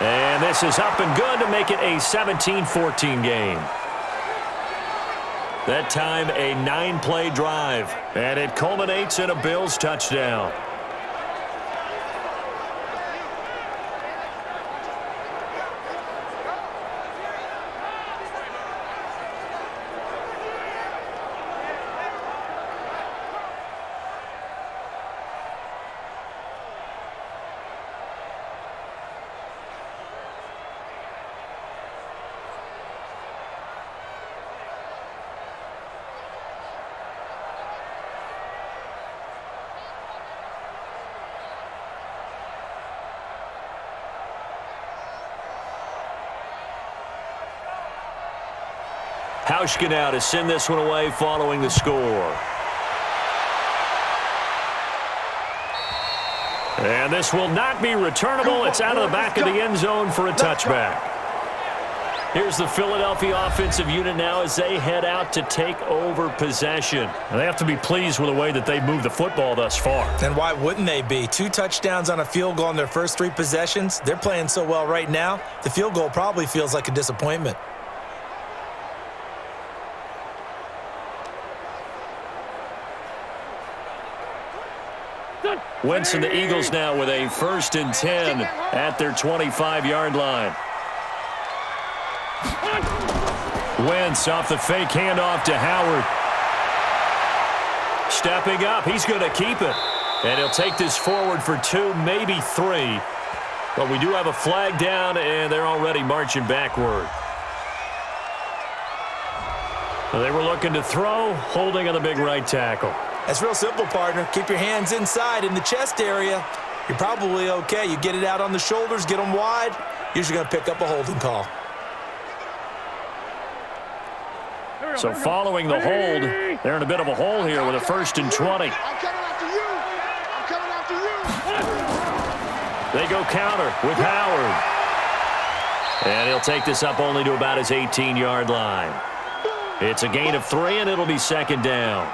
And this is up and good to make it a 17-14 game. That time a 9-play drive, and it culminates in a Bills touchdown. Hauschka now to send this one away following the score. And this will not be returnable. It's out of the back of the end zone for a touchback. Here's the Philadelphia offensive unit now as they head out to take over possession. And they have to be pleased with the way that they moved the football thus far. And why wouldn't they be? 2 touchdowns on a field goal in their first 3 possessions. They're playing so well right now, the field goal probably feels like a disappointment. Wentz and the Eagles now with a 1st and 10 at their 25-yard line. Wentz off the fake handoff to Howard. Stepping up, he's going to keep it. And he'll take this forward for 2, maybe 3. But we do have a flag down, and they're already marching backward. They were looking to throw, holding on the big right tackle. That's real simple, partner. Keep your hands inside in the chest area. You're probably okay. You get it out on the shoulders, get them wide. Usually going to pick up a holding call. So following the hold, they're in a bit of a hole here with a 1st and 20. I'm coming after you. I'm coming after you. They go counter with Howard. And he'll take this up only to about his 18-yard line. It's a gain of 3, and it'll be 2nd down.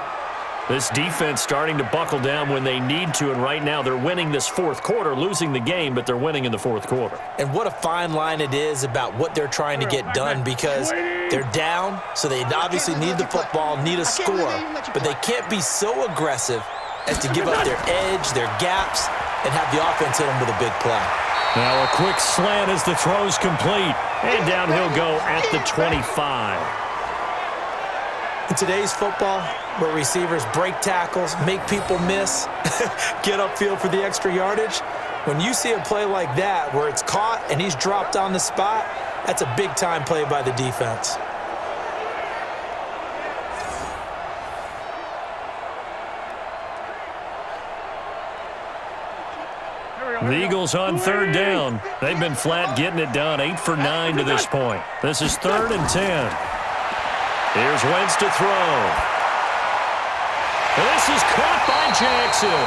This defense starting to buckle down when they need to, and right now they're winning this 4th quarter, losing the game, but they're winning in the 4th quarter. And what a fine line it is about what they're trying to get done, because they're down, so they obviously need the football, need a score, but they can't be so aggressive as to give up their edge, their gaps, and have the offense hit them with a big play. Now a quick slant as the throw's complete, and down he'll go at the 25. In today's football, where receivers break tackles, make people miss, get upfield for the extra yardage, when you see a play like that where it's caught and he's dropped on the spot, that's a big-time play by the defense. The Eagles on 3rd down. They've been flat getting it done, 8 for 9 to this point. This is 3rd and 10. Here's Wentz to throw. This is caught by Jackson.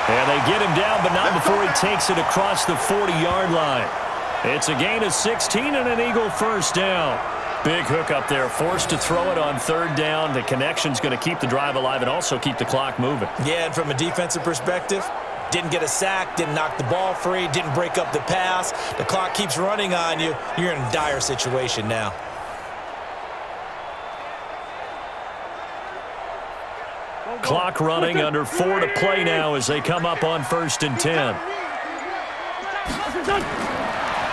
And they get him down, but not before he takes it across the 40-yard line. It's a gain of 16 and an Eagle 1st down. Big hook up there, forced to throw it on 3rd down. The connection's going to keep the drive alive and also keep the clock moving. Yeah, and from a defensive perspective, didn't get a sack, didn't knock the ball free, didn't break up the pass. The clock keeps running on you. You're in a dire situation now. Clock running, under 4 to play now as they come up on 1st and 10.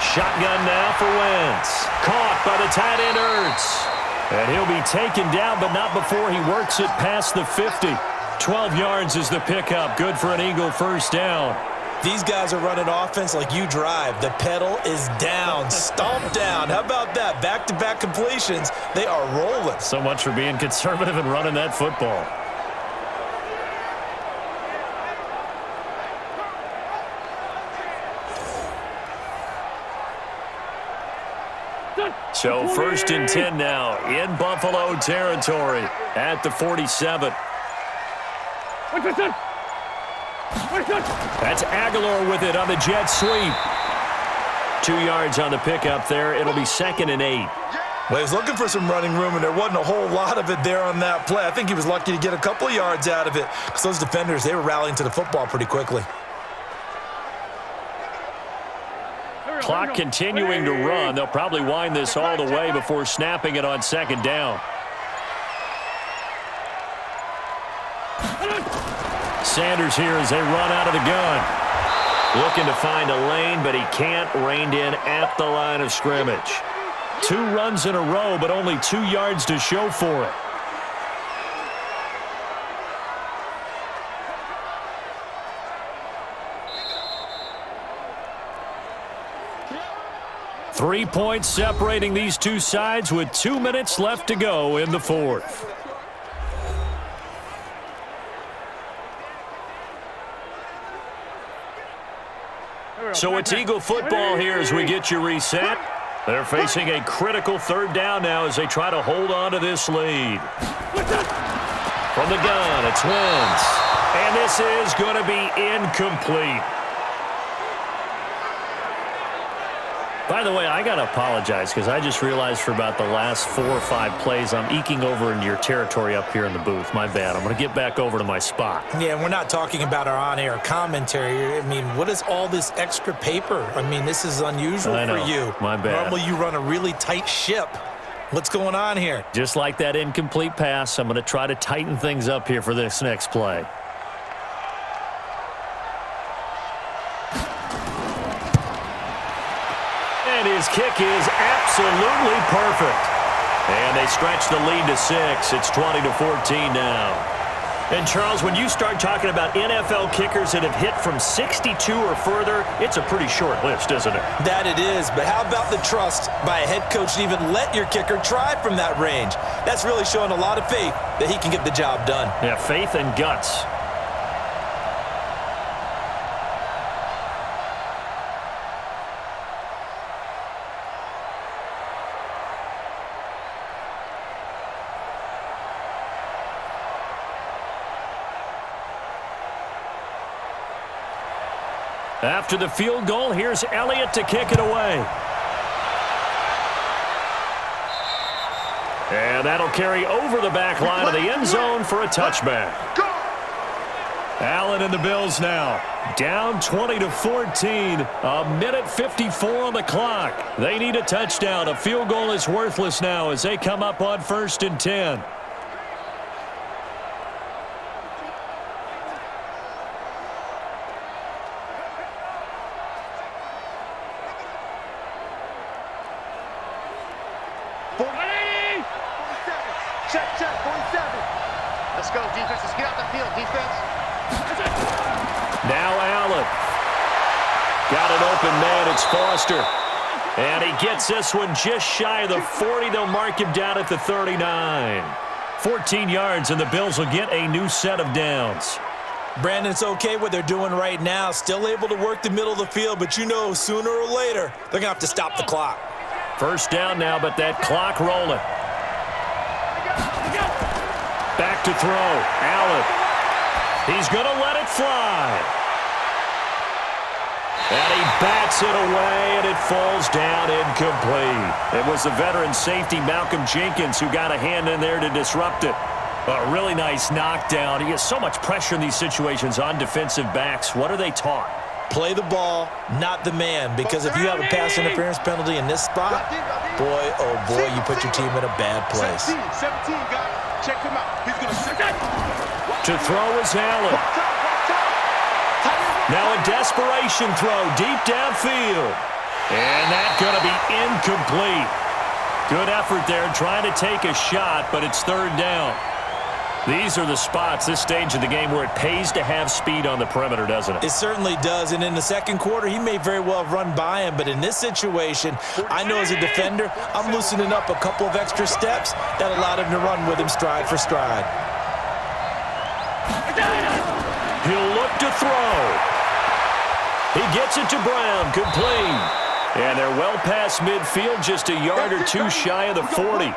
Shotgun now for Wentz. Caught by the tight end Ertz. And he'll be taken down, but not before he works it past the 50. 12 yards is the pickup. Good for an Eagle 1st down. These guys are running offense like you drive. The pedal is down, stomped down. How about that? Back-to-back completions. They are rolling. So much for being conservative and running that football. So 1st and 10 now in Buffalo territory at the 47. That's Aguilar with it on the jet sweep. 2 yards on the pickup there. It'll be 2nd and 8. Well, he was looking for some running room, and there wasn't a whole lot of it there on that play. I think he was lucky to get a couple of yards out of it because those defenders, they were rallying to the football pretty quickly. Clock continuing to run. They'll probably wind this all the way before snapping it on second down. Sanders here as they run out of the gun. Looking to find a lane, but he can't. Reined in at the line of scrimmage. 2 runs in a row, but only 2 yards to show for it. Three points separating these two sides with 2 minutes left to go in the fourth. So it's Eagle football here as we get you reset. They're facing a critical third down now as they try to hold on to this lead. From the gun, it's Wentz. And this is going to be incomplete. By the way, I got to apologize because I just realized for about the last 4 or 5 plays I'm eking over into your territory up here in the booth. My bad. I'm going to get back over to my spot. Yeah, and we're not talking about our on-air commentary. I mean, what is all this extra paper? I mean, this is unusual for you. My bad. Normally you run a really tight ship. What's going on here? Just like that incomplete pass, I'm going to try to tighten things up here for this next play. And his kick is absolutely perfect. And they stretch the lead to 6. It's 20-14 now. And, Charles, when you start talking about NFL kickers that have hit from 62 or further, it's a pretty short list, isn't it? That it is. But how about the trust by a head coach to even let your kicker try from that range? That's really showing a lot of faith that he can get the job done. Yeah, faith and guts. After the field goal, here's Elliott to kick it away. And that'll carry over the back line of the end zone for a touchback. Allen and the Bills now down 20-14. A minute 54 on the clock. They need a touchdown. A field goal is worthless now as they come up on 1st and 10. Foster. And he gets this one just shy of the 40. They'll mark him down at the 39. 14 yards, and the Bills will get a new set of downs. Brandon, it's okay what they're doing right now. Still able to work the middle of the field, but you know sooner or later they're going to have to stop the clock. First down now, but that clock rolling. Back to throw. Allen. He's going to let it fly. And he bats it away, and it falls down incomplete. It was the veteran safety, Malcolm Jenkins, who got a hand in there to disrupt it. A really nice knockdown. He has so much pressure in these situations on defensive backs. What are they taught? Play the ball, not the man, because if you have a pass interference penalty in this spot, boy, oh boy, you put your team in a bad place. 17 guy, check him out. He's going to sit that. To throw is Allen. Now a desperation throw deep downfield. And that's going to be incomplete. Good effort there trying to take a shot, but it's 3rd down. These are the spots, this stage of the game, where it pays to have speed on the perimeter, doesn't it? It certainly does, and in the second quarter, he may very well have run by him, but in this situation, I know as a defender, I'm loosening up a couple of extra steps that allowed him to run with him stride for stride. He'll look to throw. He gets it to Brown, complete. And they're well past midfield, just a yard or two shy of the 40.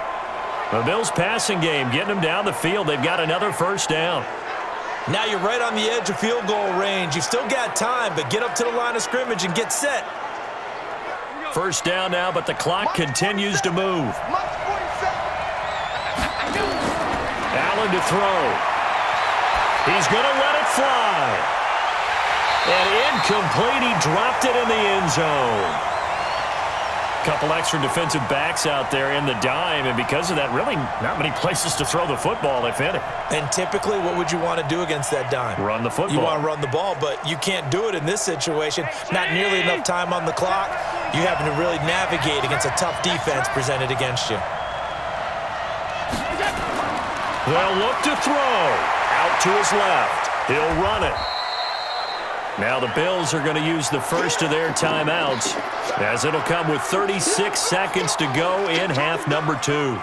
The Bills' passing game getting them down the field. They've got another first down. Now you're right on the edge of field goal range. You've still got time, but get up to the line of scrimmage and get set. First down now, but the clock continues to move. Allen to throw. He's going to let it fly. And incomplete. He dropped it in the end zone. Couple extra defensive backs out there in the dime, and because of that, really not many places to throw the football, if any. And typically, what would you want to do against that dime? Run the football. You want to run the ball, but you can't do it in this situation. Not nearly enough time on the clock. You having to really navigate against a tough defense presented against you. They'll look to throw. Out to his left. He'll run it. Now the Bills are going to use the first of their timeouts, as it'll come with 36 seconds to go in half number 2.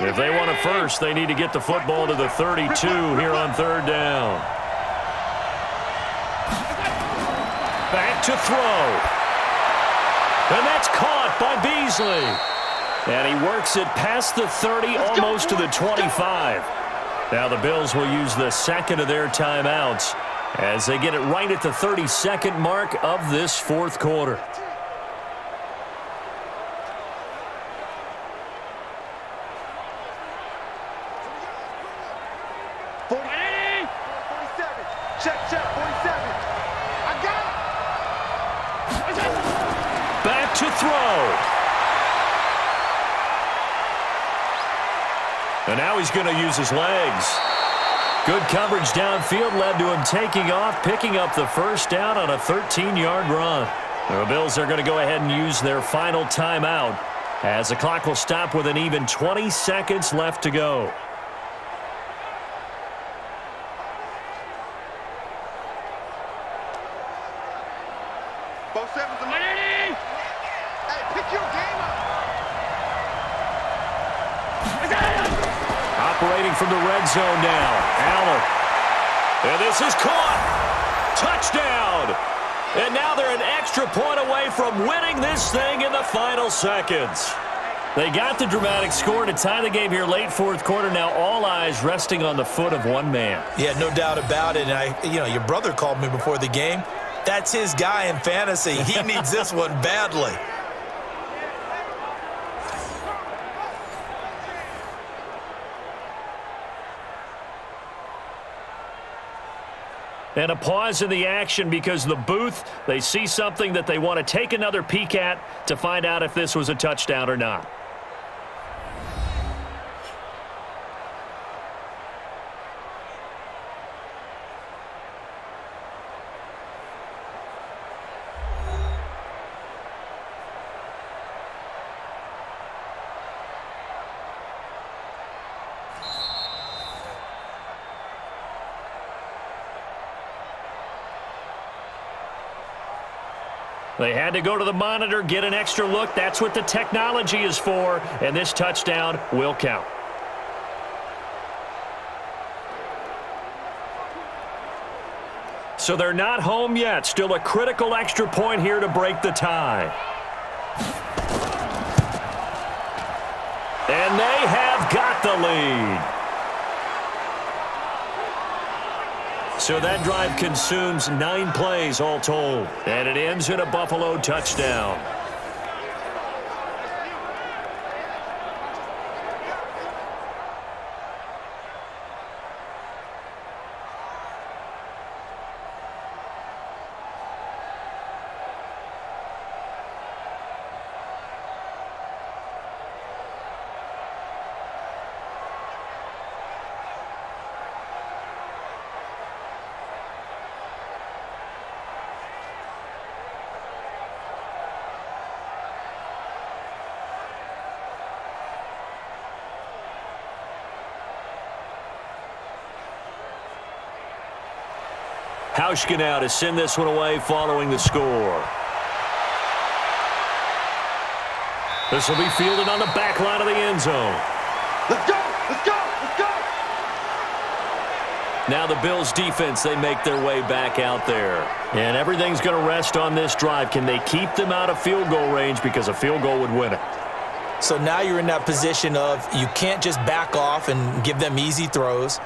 If they want it first, they need to get the football to the 32 here on third down. Back to throw. And that's caught by Beasley. And he works it past the 30, almost to the 25. Now the Bills will use the second of their timeouts as they get it right at the 32nd mark of this fourth quarter. Check, 47. I got it. Back to throw. And now he's going to use his legs. Good coverage downfield led to him taking off, picking up the first down on a 13-yard run. The Bills are going to go ahead and use their final timeout as the clock will stop with an even 20 seconds left to go. Operating from the red zone now. Allen. And this is caught. Touchdown. And now they're an extra point away from winning this thing in the final seconds. They got the dramatic score to tie the game here late fourth quarter. Now all eyes resting on the foot of one man. Yeah, no doubt about it. And your brother called me before the game. That's his guy in fantasy. He needs this one badly. And a pause in the action because the booth, they see something that they want to take another peek at to find out if this was a touchdown or not. They had to go to the monitor, get an extra look. That's what the technology is for, and this touchdown will count. So they're not home yet. Still a critical extra point here to break the tie. And they have got the lead. So that drive consumes 9 plays all told. And it ends in a Buffalo touchdown. Hauschka now to send this one away following the score. This will be fielded on the back line of the end zone. Let's go! Let's go! Let's go! Now the Bills defense, they make their way back out there. And everything's going to rest on this drive. Can they keep them out of field goal range, because a field goal would win it? So now you're in that position of you can't just back off and give them easy throws.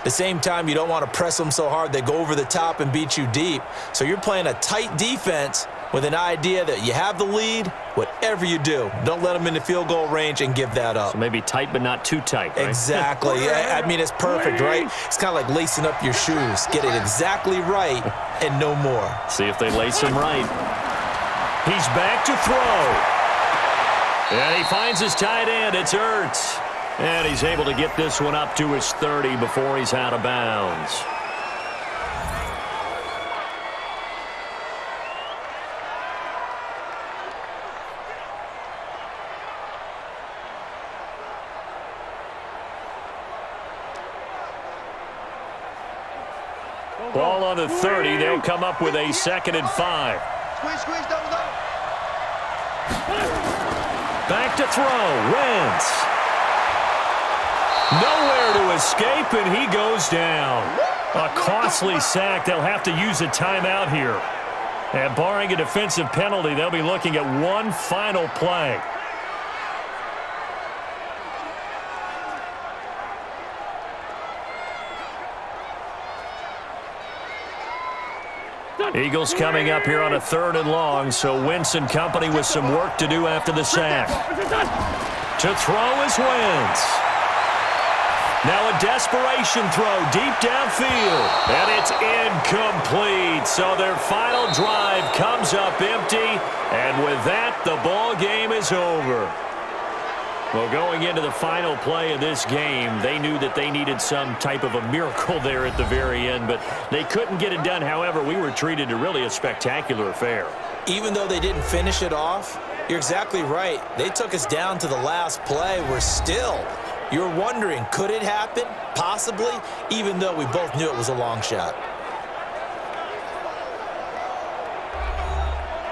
the same time, you don't want to press them so hard they go over the top and beat you deep. So you're playing a tight defense with an idea that you have the lead, whatever you do, don't let them in the field goal range and give that up. So maybe tight but not too tight, right? Exactly. I mean, it's perfect, right? It's kind of like lacing up your shoes. Get it exactly right and no more. See if they lace him right. He's back to throw. And he finds his tight end. It's Ertz. And he's able to get this one up to his 30 before he's out of bounds. Ball on the 30. They'll come up with a 2nd and 5. Squeeze, double. Back to throw. Wentz. Nowhere to escape, and he goes down. A costly sack. They'll have to use a timeout here. And barring a defensive penalty, they'll be looking at one final play. Eagles coming up here on a 3rd and long, so Wentz and company with some work to do after the sack. To throw is Wentz. Now a desperation throw deep downfield, and it's incomplete. So their final drive comes up empty, and with that, the ball game is over. Well, going into the final play of this game, they knew that they needed some type of a miracle there at the very end, but they couldn't get it done. However, we were treated to really a spectacular affair. Even though they didn't finish it off, you're exactly right. They took us down to the last play. You're wondering, could it happen? Possibly, even though we both knew it was a long shot.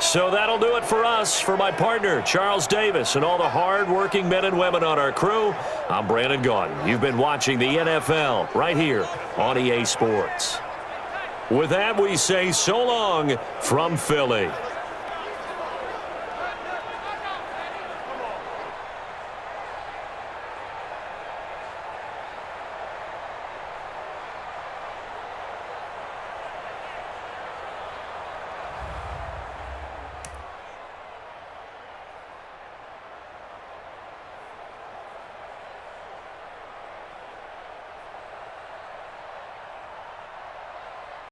So that'll do it for us. For my partner, Charles Davis, and all the hard-working men and women on our crew, I'm Brandon Gaudin. You've been watching the NFL right here on EA Sports. With that, we say so long from Philly.